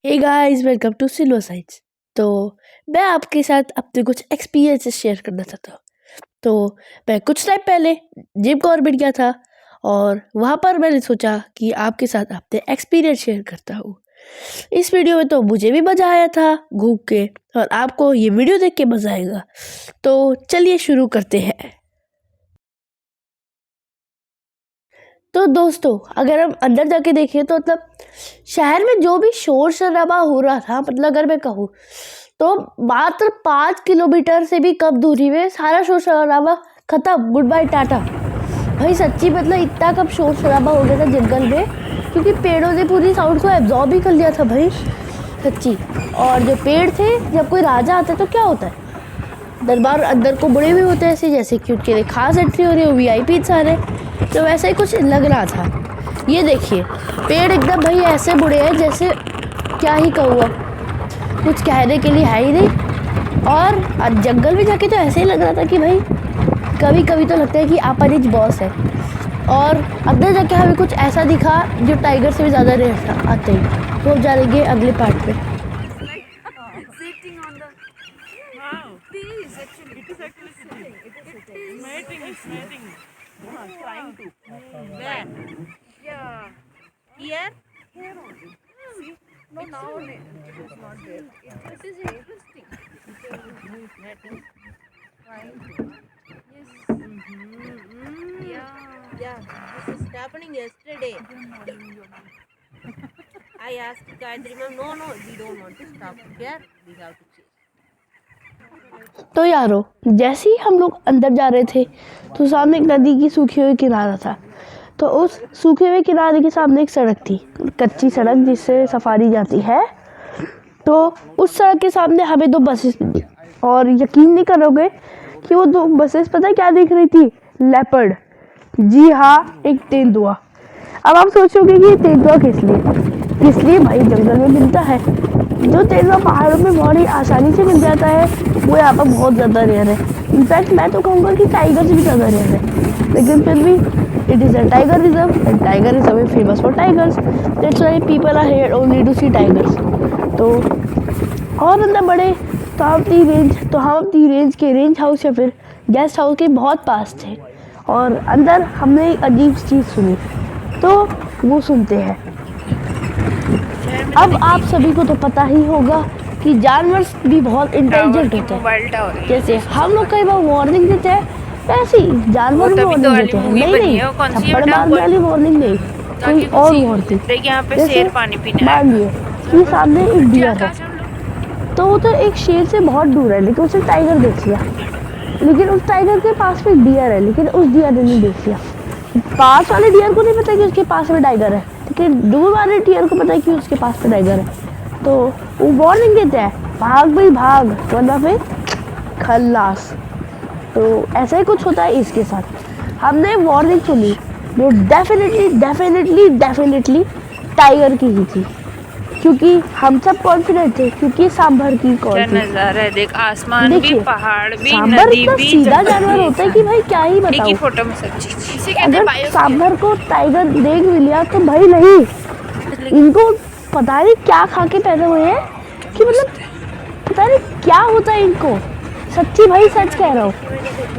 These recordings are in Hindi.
Hey guys, welcome to silver science. तो मैं आपके साथ अपने कुछ एक्सपीरियंसेस शेयर करना चाहता हूँ। तो मैं कुछ टाइम पहले जिम कॉर्बेट गया था और वहाँ पर मैंने सोचा कि आपके साथ अपने एक्सपीरियंस शेयर करता हूँ। इस वीडियो में तो मुझे भी मज़ा आया था घूम के, और आपको ये वीडियो देख के मज़ा आएगा। तो चलिए शुरू करते हैं। तो दोस्तों, अगर हम अंदर जाके देखें तो मतलब शहर में जो भी शोर शराबा हो रहा था, मतलब अगर मैं कहूँ तो मात्र 5 किलोमीटर से भी कम दूरी में सारा शोर शराबा खत्म, गुड बाय टाटा। भाई सच्ची मतलब इतना कम शोर शराबा हो गया था जंगल में, क्योंकि पेड़ों ने पूरी साउंड को एब्जॉर्ब ही कर लिया था भाई, सच्ची। और जो पेड़ थे, जब कोई राजा आता है तो क्या होता है, दरबार अंदर को बड़े हुए होते हैं ऐसे, जैसे कि उनके लिए खास एंट्री हो रही हो, वीआईपी सारे। तो वैसा ही कुछ लग रहा था। ये देखिए, पेड़ एकदम भाई ऐसे बुढ़े हैं जैसे क्या ही कहूँ, अब कुछ कहने के लिए है ही नहीं। और जंगल में जाके तो ऐसे ही लग रहा था कि भाई कभी कभी तो लगता है कि आप रिच बॉस है। और अंदर जाके हमें कुछ ऐसा दिखा जो टाइगर से भी ज़्यादा रेयर था आते ही। तो अब जाएंगे अगले पार्ट में। Sitting on the. Wow. It is actually sitting. It is mating. It's mating. Trying to. Where? Yeah. Here? Here only. See? No, now it is not there. It is interesting. Mating. Trying to. Yes. Yeah. This is happening yesterday. I asked Gayatri ma'am, no, we don't want to stop here. We have to change. तो यारो, जैसे ही हम लोग अंदर जा रहे थे तो सामने एक नदी की सूखी हुई किनारा था। तो उस सूखे हुए किनारे के सामने एक सड़क थी, कच्ची सड़क जिससे सफारी जाती है। तो उस सड़क के सामने हमें 2 बसेस मिली, और यकीन नहीं करोगे कि वो 2 बसेस पता है क्या दिख रही थी? लेपर्ड। जी हाँ, एक तेंदुआ। अब आप सोचोगे कि ये तेंदुआ किस लिए भाई जंगल में मिलता है। जो तेंदुआ पहाड़ों में बहुत ही आसानी से मिल जाता है, वो यहाँ पर बहुत ज़्यादा रेयर है। इनफैक्ट मैं तो कहूँगा कि टाइगर से भी ज़्यादा रेयर है। लेकिन फिर भी it is a tiger reserve and tiger reserve is famous for tigers. That's why people are here only to see tigers. तो और अंदर बढ़े तो हम अपनी रेंज के रेंज हाउस या फिर गेस्ट हाउस के बहुत पास थे। और अंदर हमने एक अजीब चीज़ सुनी, तो वो सुनते हैं। अब आप सभी को तो पता ही होगा कि जानवर भी बहुत इंटेलिजेंट होते हैं। जैसे हम लोग कई बार वार्निंग देते हैं, वैसे ही जानवर भी वार्निंग देते हैं। नहीं, थप्पड़ मारने वाली वार्निंग नहीं, कोई और वार्निंग। जैसे मान लिए कि सामने एक डियर है, तो वो तो एक शेर से बहुत दूर है, लेकिन उसे टाइगर देख लिया। लेकिन उस टाइगर के पास में एक डियर है, लेकिन उस डियर ने नहीं देख लिया। पास वाले डियर को नहीं पता कि उसके पास में टाइगर है, लेकिन दूर वाले डियर को पता है कि उसके पास में टाइगर है। तो वो वार्निंग देते हैं, भाग भाई भाग, वरना फिर खल्लास। तो ऐसा ही कुछ होता है इसके साथ। हमने वार्निंग सुनी जो डेफिनेटली टाइगर की ही थी, क्योंकि हम सब कॉन्फिडेंट थे, क्योंकि सांभर की कौन क्या नजारा है, देख आसमान भी, पहाड़ भी, सांभर नदी इतना भी, सीधा जानवर होता है कि भाई क्या ही बताऊं। एक ही फोटो में सब चीज। अगर सांभर को टाइगर देख भी लिया तो भाई नहीं, इनको पता नहीं क्या खा के पैदा हुए हैं, कि मतलब पता नहीं क्या होता है इनको। सच्ची भाई, सच कह रहा हूँ।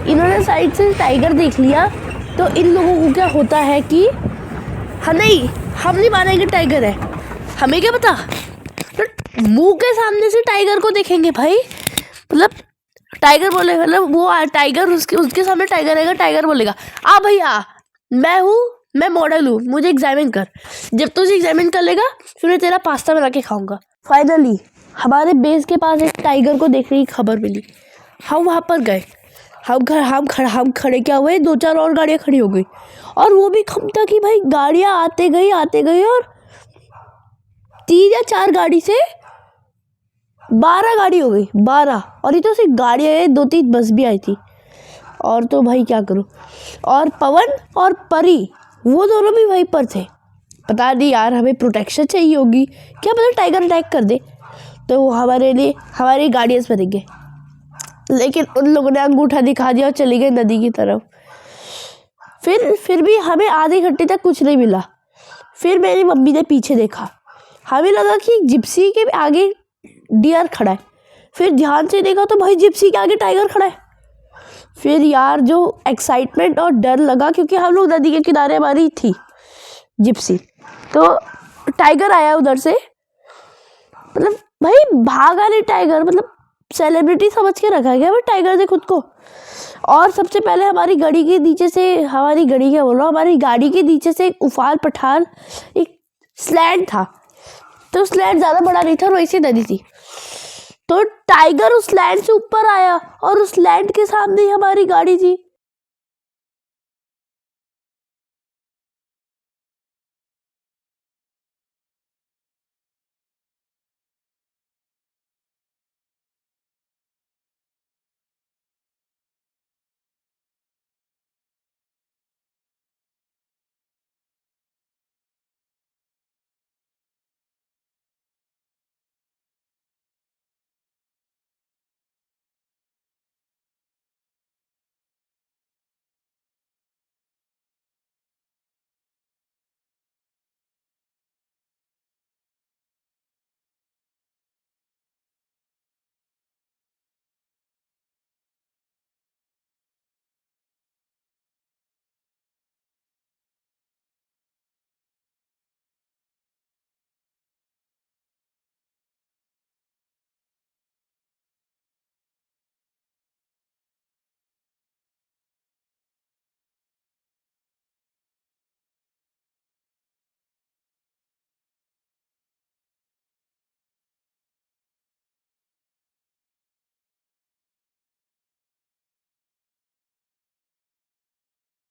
इन्होंने साइड से टाइगर देख लिया तो इन लोगों को क्या होता है कि हम नहीं मानेंगे टाइगर है, हमें क्या पता। तो मुंह के सामने से टाइगर को देखेंगे भाई, मतलब टाइगर बोलेगा, मतलब वो टाइगर उसके सामने टाइगर आएगा, टाइगर बोलेगा आ भैया मैं मॉडल हूँ, मुझे एग्जामिन कर। जब तू एग्जामिन कर लेगा फिर मैं तेरा पास्ता बना के खाऊंगा। फाइनली हमारे बेस के पास एक टाइगर को देखने की खबर मिली। हम वहाँ पर गए, हम खड़े क्या हुए, 2-4 और गाड़ियाँ खड़ी हो गई, और वो भी कम था कि भाई गाड़ियाँ आते गई, और 3 या 4 गाड़ी से 12 गाड़ी हो गई, 12। और ये तो सिर्फ गाड़ियाँ है, 2-3 बस भी आई थी। और तो भाई क्या करूँ। और पवन और परी वो दोनों भी वहीं पर थे। पता नहीं यार, हमें प्रोटेक्शन चाहिए होगी, क्या पता टाइगर अटैक कर दे। तो वो हमारे लिए हमारी गाड़ियाँ बनेंगे, लेकिन उन लोगों ने अंगूठा दिखा दिया और चली गई नदी की तरफ। फिर भी हमें आधे घंटे तक कुछ नहीं मिला। फिर मेरी मम्मी ने पीछे देखा, हमें लगा कि जिप्सी के आगे डियर खड़ा है, फिर ध्यान से देखा तो भाई जिप्सी के आगे टाइगर खड़ा है। फिर यार जो एक्साइटमेंट और डर लगा, क्योंकि हम लोग नदी के किनारे हमारी थी जिप्सी, तो टाइगर आया उधर से, मतलब भाई भागा नहीं टाइगर, मतलब सेलिब्रिटी समझ के रखा गया भाई टाइगर ने खुद को। और सबसे पहले हमारी गाड़ी के नीचे से, हमारी गाड़ी क्या बोल रहा हूँ, हमारी गाड़ी के नीचे से एक उफाल पठार एक स्लैंड था, तो स्लैंड ज़्यादा बड़ा नहीं था और वैसे नदी थी, तो टाइगर उस लैंड से ऊपर आया और उस लैंड के सामने ही हमारी गाड़ी थी।